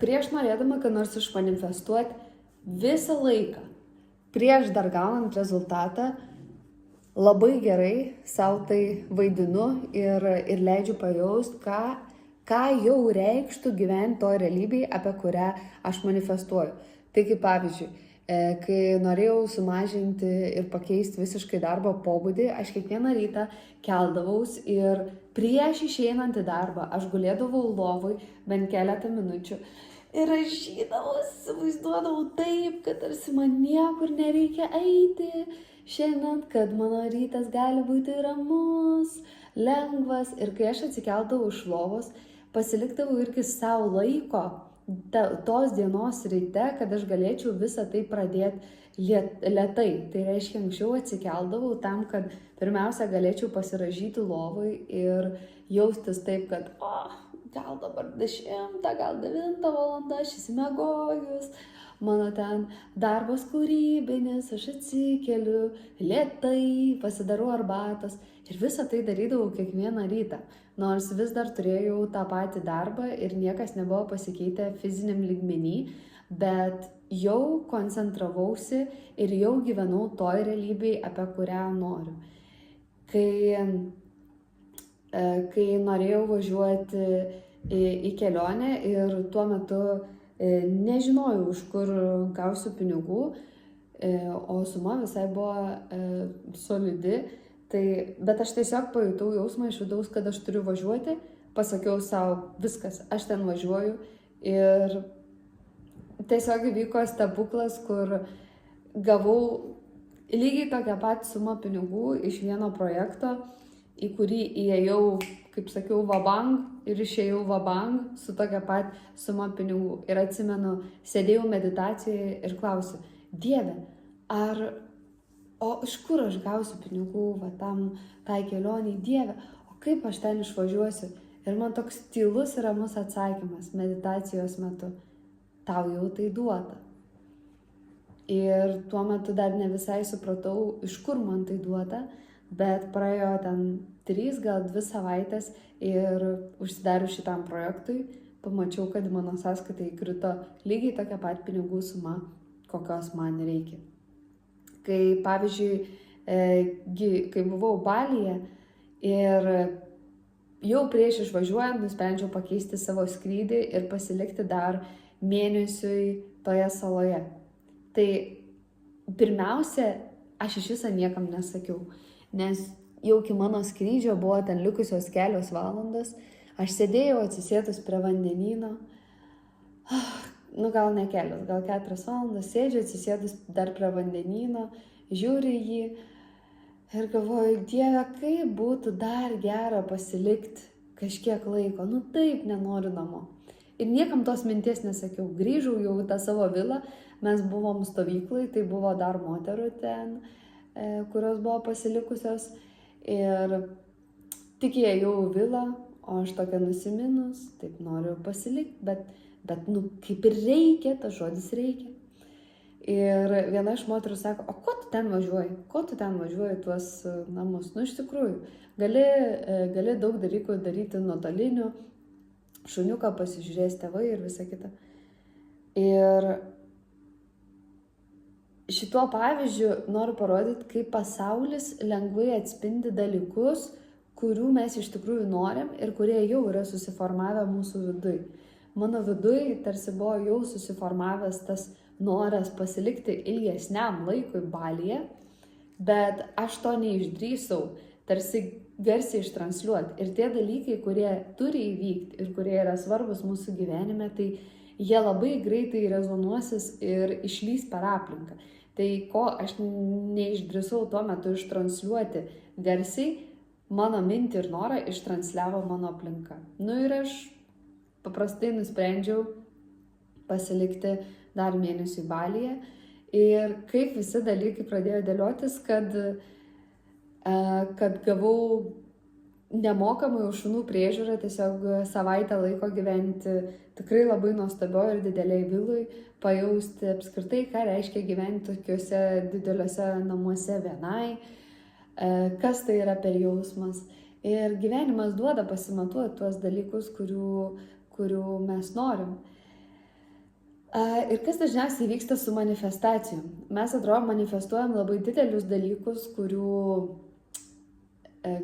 prieš norėdama, kad nors išmanifestuoti visą laiką, prieš dar gaunant rezultatą, labai gerai savo tai vaidinu ir leidžiu pajausti, ką jau reikštų gyventi toj realybėje, apie kurią aš manifestuoju. Tai kaip pavyzdžiui, kai norėjau sumažinti ir pakeisti visiškai darbo pobūdį, aš kiekvieną rytą keldavaus ir prieš išeinant į darbą aš gulėdavau lovoj bent keletą minučių ir rašydavau, vaizduodavau taip, kad tarsi man niekur nereikia eiti šiandien, kad mano rytas gali būti ramus, lengvas. Ir kai aš atsikeldavau iš lovos, pasilikdavau irgi savo laiko tos dienos ryte, kad aš galėčiau visą tai pradėti lėtai. Tai reiškia, anksčiau atsikeldavau tam, kad pirmiausia galėčiau pasirašyti lovai ir jaustis taip, kad gal dabar 10, gal 9 valanda, aš įsimegojus, mano ten darbas kūrybinis, aš atsikeliu, lėtai pasidarau arbatos ir visą tai darydavau kiekvieną rytą. Nors vis dar turėjau tą patį darbą ir niekas nebuvo pasikeitę fiziniam lygmenį, bet jau koncentravausi ir jau gyvenau toj realybėj, apie kurią noriu. Kai norėjau važiuoti į kelionę ir tuo metu nežinojau, iš kur gausiu pinigų, o suma visai buvo solidi. Bet aš tiesiog pajutau jausmą iš vidaus, kad aš turiu važiuoti, pasakiau savo, viskas, aš ten važiuoju ir tiesiog įvyko stebuklas, kur gavau lygiai tokią patį sumą pinigų iš vieno projekto, į kurį įėjau, kaip sakiau, vabang ir išėjau vabang su tokia pat suma pinigų. Ir atsimenu, sėdėjau meditacijoje ir klausiu, Dieve, o iš kur aš gausiu pinigų tai kelioniai, Dieve, o kaip aš ten išvažiuosiu? Ir man toks tylus ir ramus atsakymas meditacijos metu, tau jau tai duota. Ir tuo metu dar ne visai supratau, iš kur man tai duota, bet praėjo ten 3, gal 2 savaitės ir užsidarius šitam projektui, pamačiau, kad mano sąskaitai įkrito lygiai tokia pat pinigų suma, kokios man reikia. Kai, pavyzdžiui, kai buvau Balyje ir jau prieš išvažiuojant nusprendžiau pakeisti savo skrydį ir pasilikti dar mėnesiui toje saloje. Tai pirmiausia, aš iš viso niekam nesakiau, nes jau iki mano skrydžio buvo ten likusios kelios valandos, aš sėdėjau atsisėdus prie vandenyno, gal ne kelios, gal 4 valandas, sėdžiu atsisėdus dar prie vandenyno, žiūriu jį ir galvoju, Dieve, kaip būtų dar gera pasilikti kažkiek laiko, taip nenoriu namo. Ir niekam tos minties nesakiau, grįžau jau į tą savo vilą, mes buvom stovyklai, tai buvo dar moterų ten, kurios buvo pasilikusios ir tik įėjau į vilą, o aš tokia nusiminus, taip noriu pasilikti, bet kaip ir reikia, tas žodis reikia. Ir viena iš moterų sako, o ko tu ten važiuoji tuos namus? Iš tikrųjų, gali daug dalykų daryti nuotoliniu, šuniuką pasižiūrės tėvai ir visa kita. Ir šituo pavyzdžiu noriu parodyti, kaip pasaulis lengvai atspindi dalykus, kurių mes iš tikrųjų norim ir kurie jau yra susiformavę mūsų viduj. Mano viduj tarsi buvo jau susiformavęs tas noras pasilikti ilgesniam laikui Balyje, bet aš to neišdrįsau tarsi garsiai ištransliuoti. Ir tie dalykai, kurie turi įvykti ir kurie yra svarbus mūsų gyvenime, tai jie labai greitai rezonuosis ir išlys per aplinką. Tai ko aš neišdrįsau tuo metu ištransliuoti garsiai, mano mintį ir norą ištransliavo mano aplinka. Ir aš paprastai nusprendžiau pasilikti dar mėnesiui Balyje. Ir kaip visi dalykai pradėjo dėliotis, kad gavau nemokamai už šunų priežiūrą, tiesiog savaitę laiko gyventi tikrai labai nuostabioje ir dideliai vilui, pajausti apskritai, ką reiškia gyventi tokiuose dideliuose namuose vienai, kas tai yra per jausmas. Ir gyvenimas duoda pasimatuoti tuos dalykus, kurių mes norim. Ir kas dažniausiai vyksta su manifestacijom? Mes atrodo manifestuojam labai didelius dalykus, kurių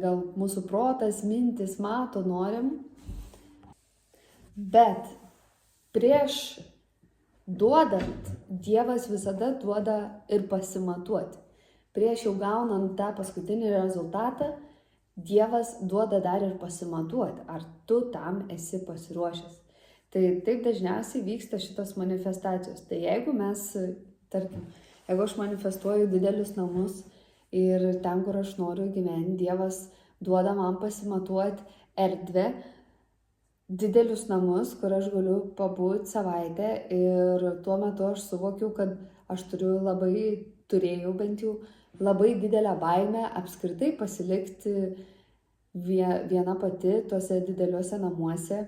gal mūsų protas, mintis mato, norim. Bet prieš duodant, Dievas visada duoda ir pasimatuoti. Prieš jau gaunant tą paskutinį rezultatą, Dievas duoda dar ir pasimatuoti, ar tu tam esi pasiruošęs. Tai taip dažniausiai vyksta šitos manifestacijos. Tai jeigu mes, tarkim, jeigu aš manifestuoju didelius namus ir ten, kur aš noriu gyventi, Dievas duoda man pasimatuoti erdvę, didelius namus, kur aš galiu pabūti savaitę ir tuo metu aš suvokiu, kad aš turėjau bent jau labai didelę baimę apskritai pasilikti viena pati tuose dideliuose namuose,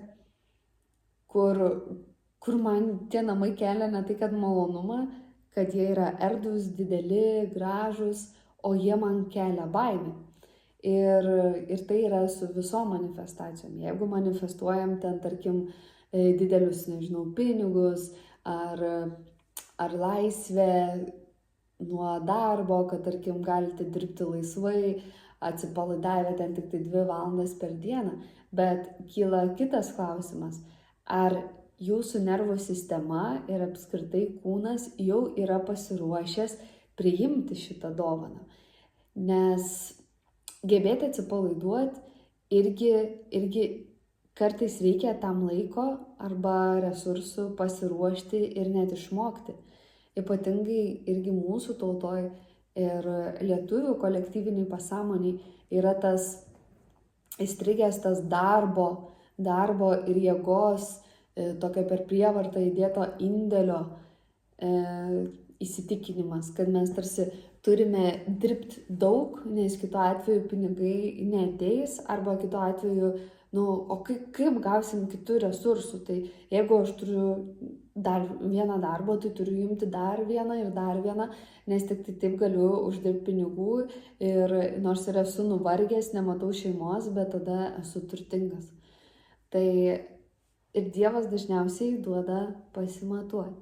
kur man tie namai kelia ne tai, kad malonumą, kad jie yra erdvūs, dideli, gražūs, o jie man kelia baimę. Ir tai yra su visom manifestacijom. Jeigu manifestuojam ten, tarkim, didelius, nežinau, pinigus ar laisvę nuo darbo, kad, tarkim, galite dirbti laisvai, atsipalaidavę ten tik tai 2 valandas per dieną. Bet kyla kitas klausimas, ar jūsų nervų sistema ir apskritai kūnas jau yra pasiruošęs priimti šitą dovaną. Nes gebėti atsipalaiduoti irgi kartais reikia tam laiko arba resursų pasiruošti ir net išmokti. Ypatingai irgi mūsų tautoj ir lietuvių kolektyviniai pasąmoniai yra tas įstrigęs tas darbo ir jėgos, tokio per prievartą įdėto indėlio įsitikinimas, kad mes tarsi turime dirbti daug, nes kitu atveju pinigai neateis, arba kitu atveju, o kaip gausim kitų resursų. Tai jeigu aš turiu dar vieną darbą, tai turiu imti dar vieną ir dar vieną, nes tik tai taip galiu uždirbti pinigų ir nors ir esu nuvargęs, nematau šeimos, bet tada esu turtingas. Tai ir Dievas dažniausiai duoda pasimatuoti.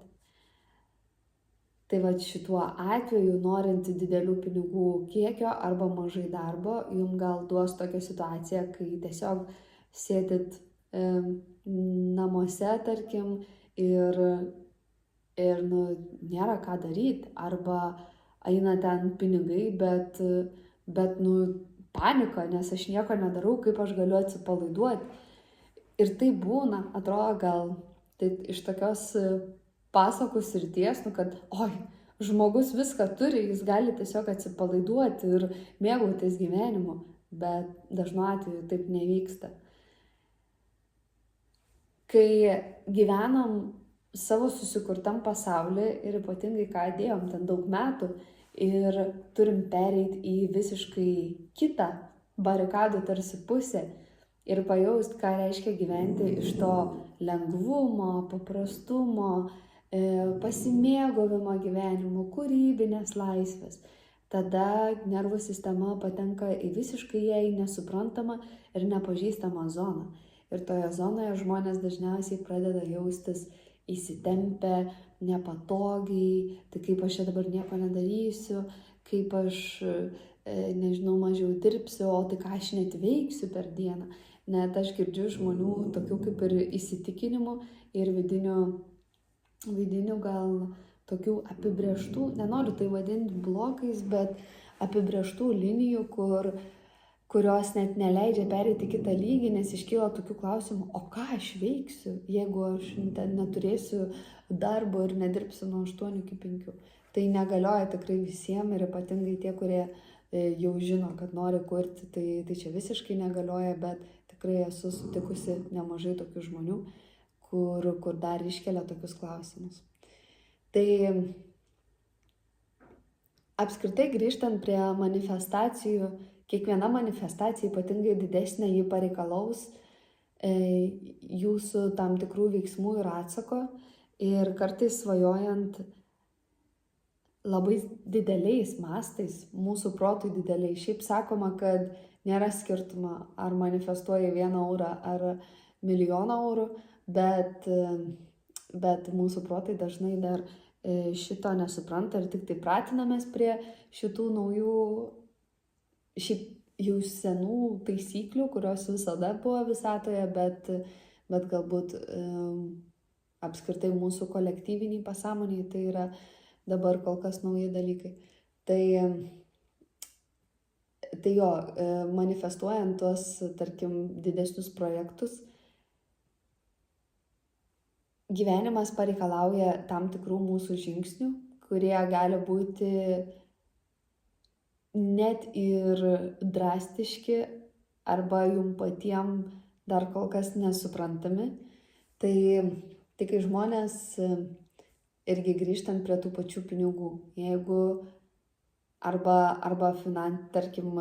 Tai va šituo atveju, norint didelių pinigų kiekio arba mažai darbo, jums gal duos tokią situaciją, kai tiesiog sėdit namuose, tarkim, ir nėra ką daryti, arba eina ten pinigai, bet panika, nes aš nieko nedarau, kaip aš galiu atsipalaiduoti. Ir tai būna, atrodo gal tai iš tokios pasakų srities, kad žmogus viską turi, jis gali tiesiog atsipalaiduoti ir mėgautis gyvenimu, bet dažnu atveju taip nevyksta. Kai gyvenam savo susikurtam pasaulį ir ypatingai ką dėjom ten daug metų ir turim pereiti į visiškai kitą barikadų tarsi pusę ir pajaust, ką reiškia gyventi iš to lengvumo, paprastumo, pasimėgavimo gyvenimu, kūrybinės laisvės. Tada nervų sistema patenka į visiškai jai nesuprantamą ir nepažįstamą zoną. Ir toje zonoje žmonės dažniausiai pradeda jaustis įsitempę, nepatogiai, tai kaip aš čia dabar nieko nedarysiu, kaip aš, nežinau, mažiau dirbsiu, o tai ką aš net veiksiu per dieną. Net aš girdžiu žmonių tokių kaip ir įsitikinimų ir vidinių gal tokių apibrėžtų, nenoriu tai vadinti blokais, bet apibrėžtų linijų, kurios net neleidžia pereiti kitą lygį, nes iškyla tokių klausimų, o ką aš veiksiu, jeigu aš neturėsiu darbo ir nedirbsiu nuo 8 iki 5. Tai negalioja tikrai visiems ir ypatingai tie, kurie jau žino, kad nori kurti, tai čia visiškai negalioja, bet tikrai esu sutikusi nemažai tokių žmonių, kur dar iškelia tokius klausimus. Tai apskritai grįžtant prie manifestacijų, kiekviena manifestacija, ypatingai didesnė, ji pareikalaus jūsų tam tikrų veiksmų ir atsako. Ir kartais svajojant labai dideliais mastais, mūsų protui dideliais. Šiaip sakoma, kad nėra skirtumo, ar manifestuoji 1 eurą ar 1 milijoną eurų, bet bet mūsų protai dažnai dar šito nesupranta ir tik tai pratinamės prie šitų naujų, šiaip jau senų taisyklių, kurios visada buvo visatoje, bet galbūt apskritai mūsų kolektyviniai pasąmoniai tai yra dabar kol kas nauji dalykai. Tai jo, manifestuojant tuos, tarkim, didesnius projektus, gyvenimas pareikalauja tam tikrų mūsų žingsnių, kurie gali būti net ir drastiški arba jum patiem dar kol kas nesuprantami. Tai kai žmonės, irgi grįžtant prie tų pačių pinigų, jeigu arba tarkim,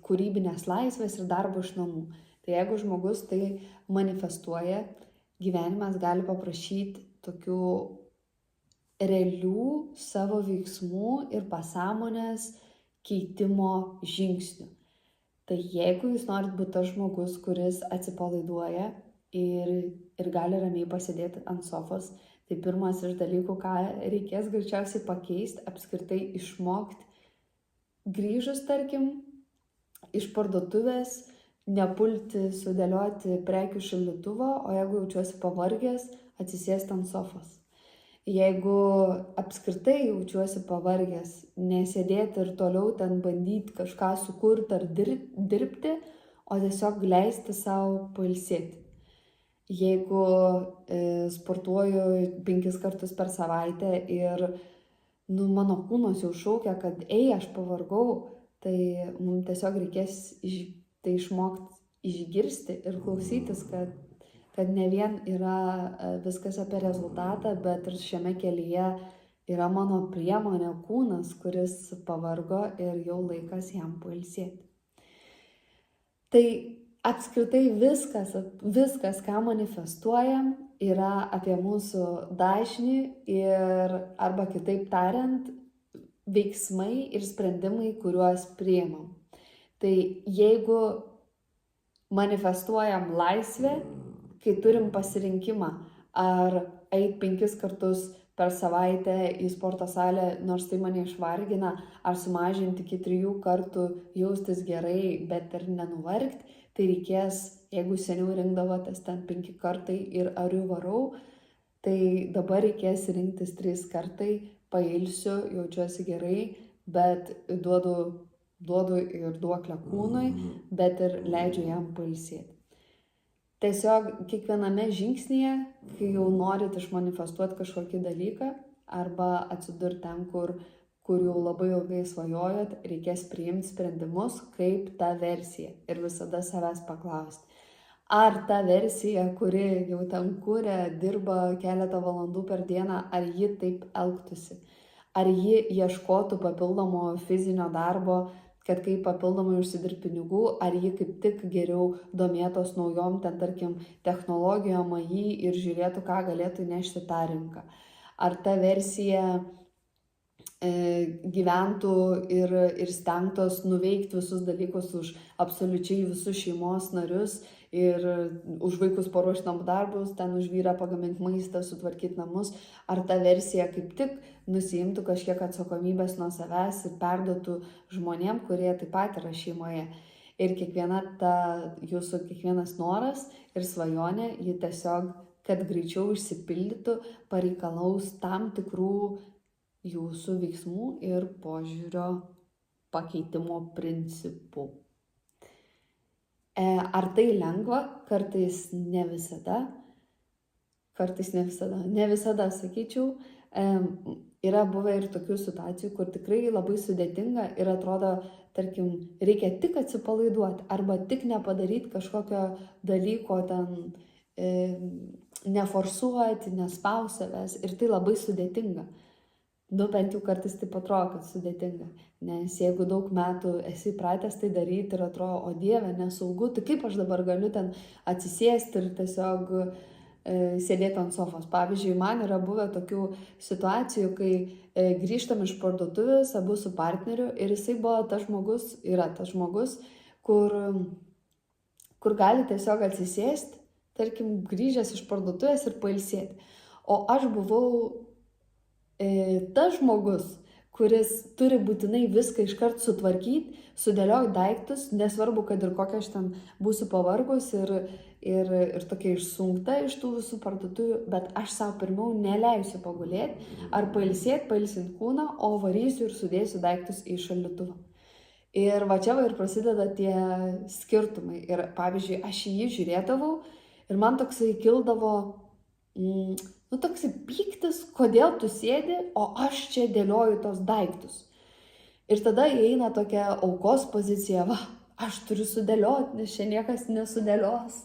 kūrybinės laisvės ir darbo iš namų, tai jeigu žmogus tai manifestuoja, gyvenimas gali paprašyti tokių realių savo veiksmų ir pasąmonės keitimo žingsnių. Tai jeigu jūs norit būti tas žmogus, kuris atsipalaiduoja ir gali ramiai pasėdėti ant sofos, tai pirmas iš dalykų, ką reikės greičiausiai pakeisti, apskritai išmokti, grįžus, tarkim, iš parduotuvės, nepulti sudėlioti prekių šaldytuvo, o jeigu jaučiuosi pavargęs, atsisėsti ant sofos. Jeigu apskritai jaučiuosi pavargęs, nesėdėti ir toliau ten bandyti kažką sukurti ar dirbti, o tiesiog leisti savo pailsėti. Jeigu sportuoju 5 kartus per savaitę ir mano kūnas jau šaukia, kad aš pavargau, tai mums tiesiog reikės tai išmokti išgirsti ir klausytis, kad ne vien yra viskas apie rezultatą, bet ir šiame kelyje yra mano priemonė kūnas, kuris pavargo ir jau laikas jam pailsėti. Tai apskritai viskas, ką manifestuojam, yra apie mūsų dažnį ir arba kitaip tariant, veiksmai ir sprendimai, kuriuos priimam. Tai jeigu manifestuojam laisvę, kai turim pasirinkimą, ar eit 5 kartus per savaitę į sporto salę, nors tai mane išvargina, ar sumažinti iki 3 kartų, jaustis gerai, bet ir nenuvargti, tai reikės, jeigu seniau rinkdavotės ten 5 kartai ir ariu varau, tai dabar reikės rinktis 3 kartai, pailsiu, jaučiuosi gerai, bet duodu ir duoklę kūnui, bet ir leidžiu jam pailsėti. Tiesiog kiekviename žingsnyje, kai jau norit išmanifestuoti kažkokį dalyką arba atsidurti ten, kur jau labai ilgai svajojot, reikės priimti sprendimus, kaip ta versija ir visada savęs paklausti. Ar ta versija, kuri jau ten kuria, dirba keletą valandų per dieną, ar ji taip elgtųsi? Ar ji ieškotų papildomo fizinio darbo, kad kaip papildomai užsidirbti pinigų, ar ji kaip tik geriau domėtos naujom, ten tarkim, technologijom ir žiūrėtų, ką galėtų nešti tą rinką. Ar ta versija gyventų ir stengtos nuveikti visus dalykus už absoliučiai visus šeimos narius ir už vaikus paruošti namų darbus, ten už vyrą pagaminti maistą, sutvarkyti namus, ar ta versija kaip tik nusiimtų kažkiek atsakomybės nuo savęs ir perduotų žmonėm, kurie taip pat yra šeimoje. Ir jūsų kiekvienas noras ir svajonė, ji tiesiog, kad greičiau išsipildytų, pareikalaus tam tikrų jūsų veiksmų ir požiūrio pakeitimo principų. Ar tai lengva? Kartais ne visada. Ne visada, sakyčiau. Yra buvę ir tokių situacijų, kur tikrai labai sudėtinga ir atrodo, tarkim, reikia tik atsipalaiduoti arba tik nepadaryti kažkokio dalyko ten, neforsuoti, nespausti savęs ir tai labai sudėtinga. Bent jau kartais taip atrodo, kad sudėtinga, nes jeigu daug metų esi pratęs tai daryti ir atrodo, o Dieve, nesaugu, tai kaip aš dabar galiu ten atsisėsti ir tiesiog sėdėti ant sofos. Pavyzdžiui, man yra buvę tokių situacijų, kai grįžtam iš parduotuvės, abu su partneriu ir jisai buvo tas žmogus, kur gali tiesiog atsisėsti, tarkim, grįžęs iš parduotuvės ir pailsėti. O aš buvau tas žmogus, kuris turi būtinai viską iškart sutvarkyti, sudėlioti daiktus, nesvarbu, kad ir kokia aš ten būsiu pavargus ir tokia išsunkta iš tų visų parduotuvių, bet aš savo pirmiau neleisiu pagulėti ar pailsint kūną, o varysiu ir sudėsiu daiktus į šaldytuvą. Ir va čia va ir prasideda tie skirtumai. Ir pavyzdžiui, aš į jį žiūrėdavau ir man toksai kildavo, toksai pyktis, kodėl tu sėdi, o aš čia dėlioju tos daiktus. Ir tada įeina tokia aukos pozicija, va, aš turiu sudėlioti, nes čia niekas nesudėlios,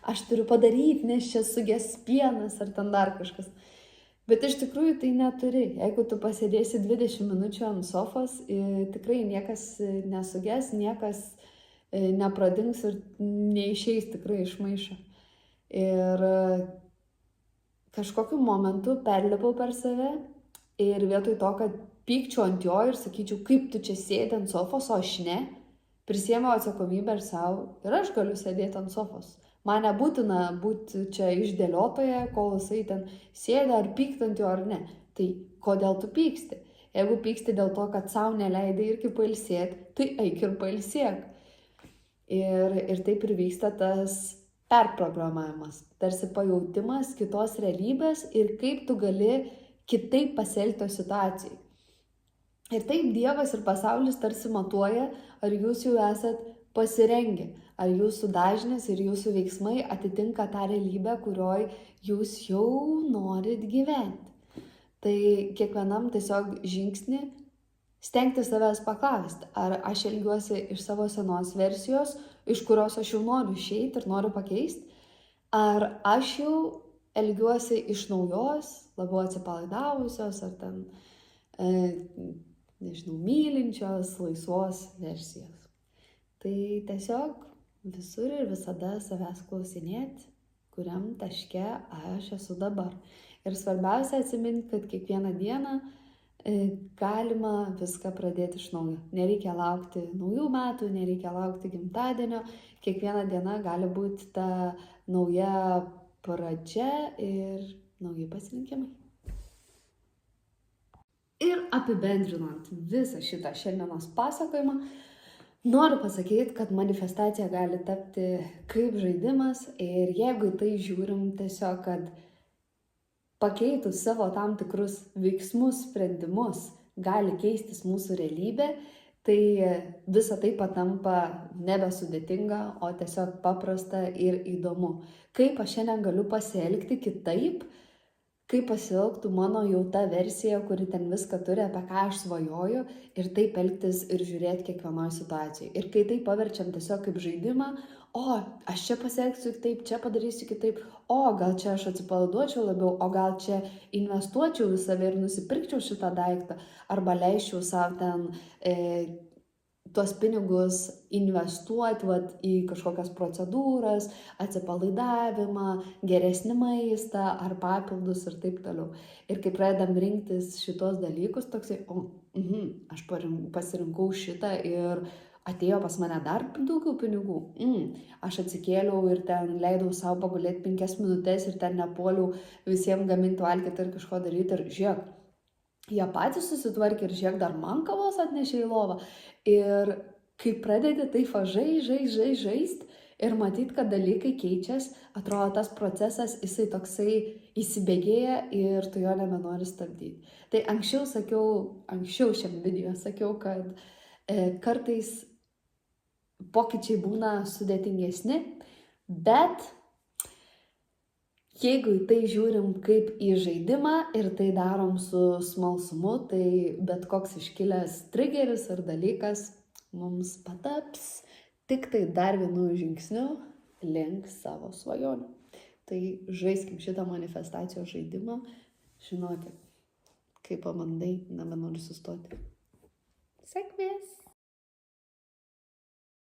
aš turiu padaryti, nes čia suges pienas ar ten dar kažkas. Bet iš tikrųjų tai neturi. Jeigu tu pasėdėsi 20 minučių ant sofos, tikrai niekas nesuges, niekas nepradings ir neišeis tikrai iš maišo. Ir kažkokiu momentu perlipau per save ir vietoj to, kad pykčiau ant jo ir sakyčiau, kaip tu čia sėdi ant sofos, o aš ne, prisėmiau atsakomybę ir savo, ir aš galiu sėdėti ant sofos. Man nebūtina būti čia išdėliotoje, kol jisai ten sėdi ar pykti ant jo ar ne. Tai kodėl tu pyksti? Jeigu pyksti dėl to, kad savo neleidai irgi pailsėti, tai eik ir pailsėk. Ir taip ir vyksta tas perprogramavimas, tarsi pajautimas kitos realybės ir kaip tu gali kitaip pasielgti situacijai. Ir taip Dievas ir pasaulis tarsi matuoja, ar jūs jau esat pasirengę, ar jūsų dažnis ir jūsų veiksmai atitinka tą realybę, kurioj jūs jau norit gyventi. Tai kiekvienam tiesiog žingsnį stengti savęs paklausti, ar aš elgiuosi iš savo senos versijos, iš kurios aš jau noriu išeiti ir noriu pakeisti, ar aš jau elgiuosi iš naujos, labiau atsipalaidavusios, ar ten, mylinčios, laisvos versijos. Tai tiesiog visur ir visada savęs klausinėti, kuriam taške aš esu dabar. Ir svarbiausia atsiminti, kad kiekvieną dieną galima viską pradėti iš naujo. Nereikia laukti naujų metų, nereikia laukti gimtadienio. Kiekviena diena gali būti ta nauja pradžia ir nauji pasirinkimai. Ir apibendrinant visą šitą šiandienos pasakojimą, noriu pasakyti, kad manifestacija gali tapti kaip žaidimas ir jeigu tai žiūrim tiesiog, kad pakeitus savo tam tikrus veiksmus, sprendimus gali keistis mūsų realybė, tai visa tai patampa nebesudėtinga, o tiesiog paprasta ir įdomu. Kaip aš šiandien galiu pasielgti kitaip, kaip pasielgtų mano jau ta versija, kuri ten viską turi, apie ką aš svajoju, ir taip elgtis ir žiūrėti kiekvienoje situacijoje. Ir kai tai paverčiam tiesiog kaip žaidimą, aš čia pasielgsiu kitaip, čia padarysiu kitaip, gal čia aš atsipalaiduočiau labiau, o gal čia investuočiau į save ir nusipirkčiau šitą daiktą, arba leisčiau savo ten tuos pinigus investuoti į kažkokias procedūras, atsipalaidavimą, geresnį maistą ar papildus ir taip toliau. Ir kai pradedam rinktis šitos dalykus, toksai, aš pasirinkau šitą ir atėjo pas mane dar daugiau pinigų. Aš atsikėliau ir ten leidau savo pagulėti 5 minutės ir ten nepuoliau visiems gaminti valgyti ir kažko daryti ir žiūrėk. Jie patys susitvarkė ir žiūrėk, dar man kavos atnešė į lovą. Ir kai pradedi taip žaist ir matyt, kad dalykai keičias, atrodo tas procesas, jisai toksai įsibėgėja ir tu jo nebenori stabdyti. Tai anksčiau šiam video sakiau, kad kartais pokyčiai būna sudėtingesni, bet jeigu į tai žiūrim kaip į žaidimą ir tai darom su smalsumu, tai bet koks iškilęs trigeris ar dalykas mums pataps tik tai dar vienu žingsniu link savo svajonių. Tai žaiskim šitą manifestacijos žaidimą, žinokit, kai pabandai, nebenori sustoti. Sėkmės!